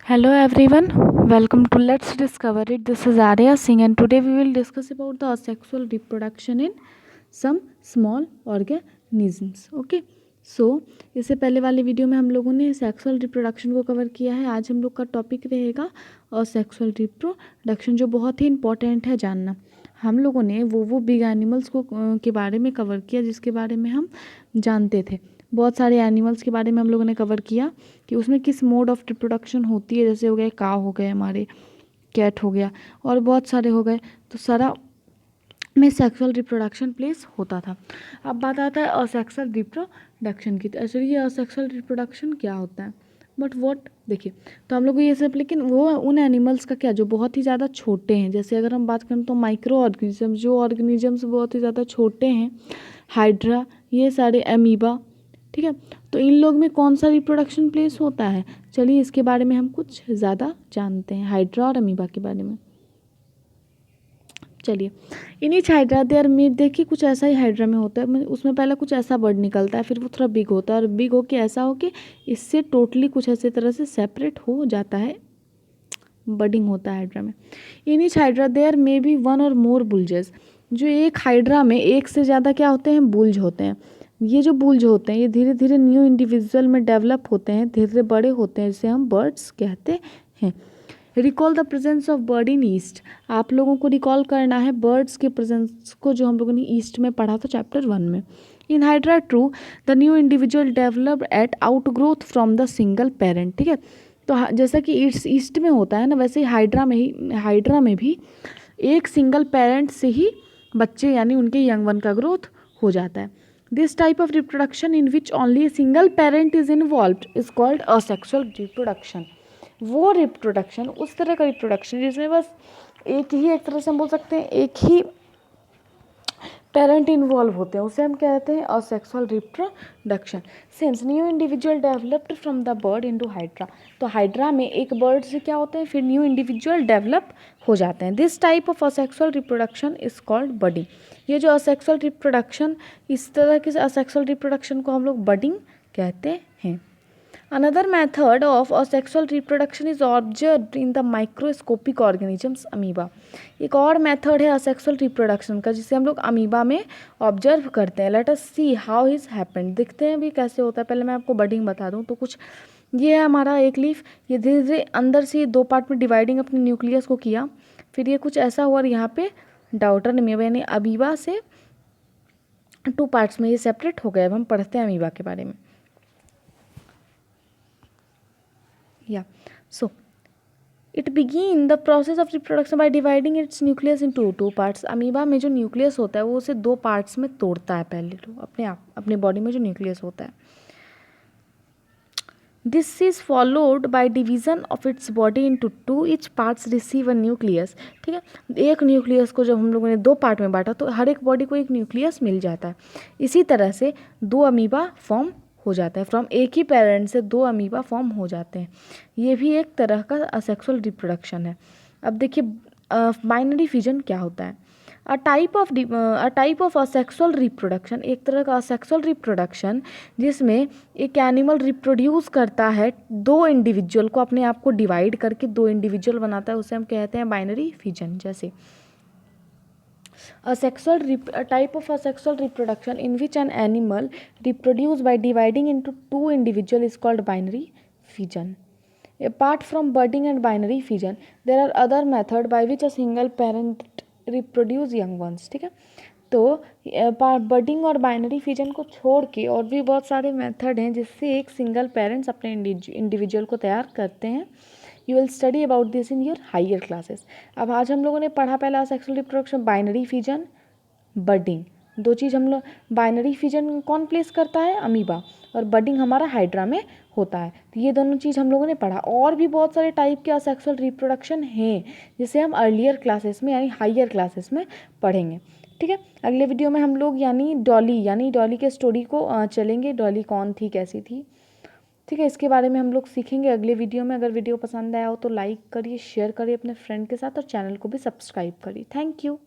Hello everyone, welcome to Let's Discover It. This is Arya Singh and today we will discuss about the asexual reproduction in some small organisms. Okay, so इससे पहले वाले video में हम लोगों ने sexual reproduction को cover किया है. आज हम लोग का टॉपिक रहेगा असेक्सुअल रिप्रोडक्शन, जो बहुत ही इंपॉर्टेंट है जानना. हम लोगों ने वो बिग एनिमल्स को के बारे में कवर किया जिसके बारे में हम जानते थे. बहुत सारे एनिमल्स के बारे में हम लोगों ने कवर किया कि उसमें किस मोड ऑफ रिप्रोडक्शन होती है. जैसे हो गए काव, हो गए हमारे कैट, हो गया और बहुत सारे हो गए. तो सारा में सेक्सुअल रिप्रोडक्शन प्लेस होता था. अब बात आता है असेक्सुअल रिप्रोडक्शन की. तो एक्चुअली ये असेक्सुअल रिप्रोडक्शन क्या होता है, बट व्हाट, देखिए तो हम लोग ये सब, लेकिन वो उन एनिमल्स का क्या जो बहुत ही ज़्यादा छोटे हैं. जैसे अगर हम बात करें तो माइक्रो ऑर्गेनिज्म, जो ऑर्गेनिजम्स बहुत ही ज़्यादा छोटे हैं, हाइड्रा, ये सारे एमीबा, ठीक है. तो इन लोग में कौन सा रिप्रोडक्शन प्लेस होता है, चलिए इसके बारे में हम कुछ ज़्यादा जानते हैं, हाइड्रा और अमीबा के बारे में. चलिए, इन ईच हाइड्रा देयर में, देखिए कुछ ऐसा ही हाइड्रा में होता है. उसमें पहले कुछ ऐसा बर्ड निकलता है, फिर वो थोड़ा बिग होता है और बिग होके ऐसा हो कि इससे टोटली कुछ ऐसे तरह से सेपरेट हो जाता है, बडिंग होता है हाइड्रा में. इन ईच हाइड्रा देयर में बी वन और मोर बुल्जेस, जो एक हाइड्रा में एक से ज़्यादा क्या होते हैं, बुल्ज होते हैं. ये जो बुल्ज होते हैं ये धीरे धीरे न्यू इंडिविजुअल में डेवलप होते हैं, धीरे धीरे बड़े होते हैं, जिसे हम बर्ड्स कहते हैं. Recall the presence of bird in east, आप लोगों को रिकॉल करना है बर्ड्स के प्रेजेंस को, जो हम लोगों ने ईस्ट में पढ़ा था चैप्टर 1 में. In hydra true the new individual developed eight out growth from the single parent, ठीक है. तो जैसा कि ईस्ट में होता है ना, वैसे ही हाइड्रा में भी एक सिंगल पेरेंट से ही बच्चे यानी उनके यंग वन का ग्रोथ हो जाता है. This type of reproduction in which only a single parent is involved is called asexual reproduction. वो रिप्रोडक्शन, उस तरह का रिप्रोडक्शन जिसमें बस एक ही, एक तरह से हम बोल सकते हैं एक ही पेरेंट इन्वॉल्व होते हैं, उसे हम कहते हैं asexual reproduction. Since new individual developed from the bird into hydra, तो हाइड्रा में एक बर्ड से क्या होते हैं, फिर न्यू इंडिविजुअल डेवलप हो जाते हैं. This type of asexual reproduction is called budding. ये जो असेक्सुअल रिप्रोडक्शन, इस तरह के असेक्सुअल रिप्रोडक्शन को हम लोग बडिंग कहते हैं. Another method of asexual reproduction is observed in the microscopic organisms amoeba. एक और मेथड है असेक्सुअल रिप्रोडक्शन का जिसे हम लोग अमीबा में ऑब्जर्व करते हैं. Let us see how is happened, देखते हैं भी कैसे होता है. पहले मैं आपको बडिंग बता दूं तो कुछ ये है हमारा एक लीफ, ये धीरे धीरे अंदर से दो पार्ट में डिवाइडिंग अपने न्यूक्लियस को किया, फिर ये कुछ ऐसा हुआ और यहाँ पे डाउटर अमीबा यानी अमीबा से 2 पार्ट्स में ये सेपरेट हो गए. अब हम पढ़ते हैं अमीबा के बारे में. Yeah, so it begin the process of reproduction by dividing its nucleus into 2 parts. Amoeba में जो न्यूक्लियस होता है वो उसे 2 पार्ट्स में तोड़ता है पहले, तो अपने आप अपने बॉडी में जो न्यूक्लियस होता है. This is followed by division of its body into 2. Each parts receive a nucleus. ठीक है, एक न्यूक्लियस को जब हम लोगों ने 2 पार्ट में बांटा तो हर एक बॉडी को एक न्यूक्लियस मिल जाता है. इसी तरह से 2 अमीबा फॉर्म हो जाता है. फ्रॉम एक ही पेरेंट से 2 अमीबा फॉर्म हो जाते हैं. ये भी एक तरह का असेक्सुअल रिप्रोडक्शन है. अब देखिए बाइनरी फिजन क्या होता है. A type of asexual reproduction, एक तरह का असेक्सुअल रिप्रोडक्शन जिसमें एक एनिमल रिप्रोड्यूस करता है 2 इंडिविजुअल को, अपने आप को डिवाइड करके 2 इंडिविजुअल बनाता है, उसे हम कहते हैं बाइनरी फिजन. जैसे a type of asexual reproduction in which an animal reproduce by dividing into 2 individual is called binary fission. Apart from budding and binary fission, there are other method by which a single parent reproduce young ones. ठीक है, तो budding और binary fission को छोड़ के और भी बहुत सारे मेथड हैं जिससे एक सिंगल पेरेंट्स अपने इंडिविजुअल को तैयार करते हैं. You will study about this in your higher classes. अब आज हम लोगों ने पढ़ा पहला sexual reproduction, binary fission, budding. 2 चीज़ हम लोग, बाइनरी फिजन कौन प्लेस करता है, अमीबा, और बडिंग हमारा हाइड्रा में होता है. तो ये दोनों चीज़ हम लोगों ने पढ़ा. और भी बहुत सारे टाइप के असेक्सुअल रिप्रोडक्शन हैं जिसे हम अर्लियर क्लासेस में यानी हायर क्लासेस में पढ़ेंगे. ठीक है, अगले वीडियो में हम लोग यानी डॉली के स्टोरी को चलेंगे. डॉली कौन थी, कैसी थी, ठीक है, इसके बारे में हम लोग सीखेंगे अगले वीडियो में. अगर वीडियो पसंद आया हो तो लाइक करिए, शेयर करिए अपने फ्रेंड के साथ और चैनल को भी सब्सक्राइब करिए. Thank you.